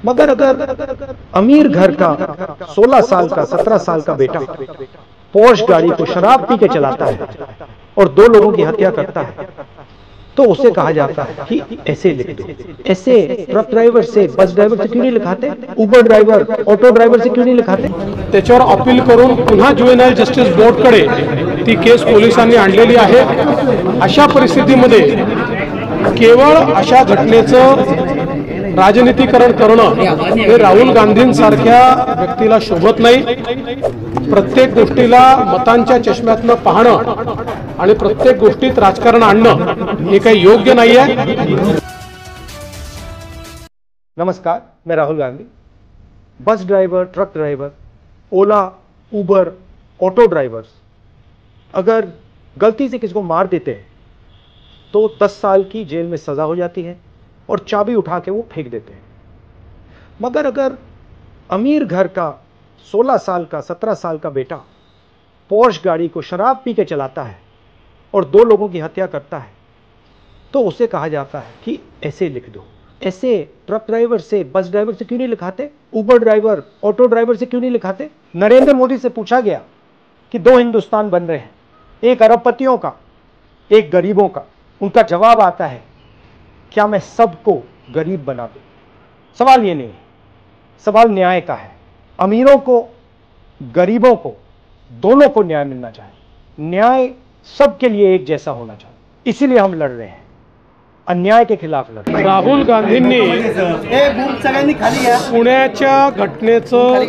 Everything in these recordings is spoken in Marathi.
मगर अगर अमीर घर का 16 साल का 17 साल का बेटा पोर्श गाड़ी को शराब पी के चलाता है और 2 लोगों की हत्या करता है तो उसे कहा जाता है कि ऐसे लिख दो। ऐसे ट्रक ड्राइवर से, बस ड्राइवर से क्यों नहीं लिखाते? उबर ड्राइवर, ऑटो ड्राइवर से क्यों नहीं लिखाते? त्याच्यावर अपील करून पुन्हा ज्युएनाइल जस्टिस बोर्डकडे ती केस पोलिसांनी आणलेली आहे। अशा परिस्थितीमध्ये केवळ अशा घटनेचं राजनीतिकरण करणं हे राहुल गांधींसारख्या व्यक्तीला शोभत नाही। प्रत्येक गोष्टीला मतांच्या चष्म्यातनं पाहणं आणि प्रत्येक गोष्टीत राजकारण आणणं हे काही योग्य नाही आहे। नमस्कार, मैं Rahul Gandhi. Bus driver, truck driver, Ola, Uber, auto drivers अगर गलती से किसी को मार देते हैं तो 10 साल की जेल में सज़ा हो जाती है और चाबी उठा के वो फेंक देते हैं। मगर अगर अमीर घर का 16 साल का 17 साल का बेटा पोर्श गाड़ी को शराब पी के चलाता है और 2 लोगों की हत्या करता है तो उसे कहा जाता है कि ऐसे लिख दो। ऐसे ट्रक ड्राइवर से, बस ड्राइवर से क्यों नहीं लिखाते? उबर ड्राइवर, ऑटो ड्राइवर से क्यों नहीं लिखाते? नरेंद्र मोदी से पूछा गया कि 2 हिंदुस्तान बन रहे हैं, एक अरबपतियों का, एक गरीबों का। उनका जवाब आता है, क्या मैं सबको गरीब बना दूं? सवाल ये नहीं है, सवाल न्याय का है। अमीरों को, गरीबों को, दोनों को न्याय मिलना चाहिए। न्याय सबके लिए एक जैसा होना चाहिए। इसीलिए हम लड़ रहे हैं, अन्याय के खिलाफ लड़ रहे हैं। राहुल गांधींनी पुण्याच्या घटनेचं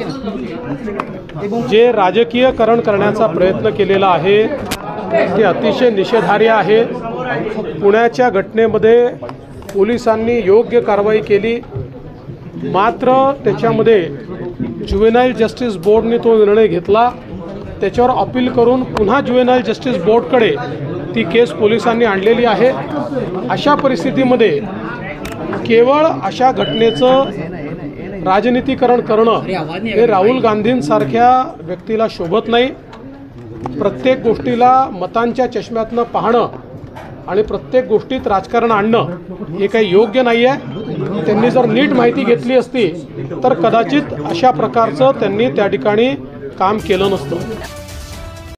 जे राजकीयकरण करण्याचा प्रयत्न केलेला आहे ते अतिशय निषेधार्ह आहे। पुण्याच्या घटनेमध्ये पोलिसांनी योग्य कारवाई केली, मात्र त्याच्यामध्ये ज्युएनाइल जस्टिस बोर्डने तो निर्णय घेतला। त्याच्यावर अपील करून पुन्हा ज्युएनाइल जस्टिस बोर्डकडे ती केस पोलिसांनी आणलेली आहे। अशा परिस्थितीमध्ये केवळ अशा घटनेचं राजनीतिकरण करणं हे राहुल गांधींसारख्या व्यक्तीला शोभत नाही। प्रत्येक गोष्टीला मतांच्या चष्म्यातनं पाहणं आणि प्रत्येक गोष्टीत राजकारण आणणं हे काही योग्य नाही आहे। त्यांनी जर नीट माहिती घेतली असती तर कदाचित अशा प्रकारचं त्यांनी त्या ठिकाणी काम केलं नसतं।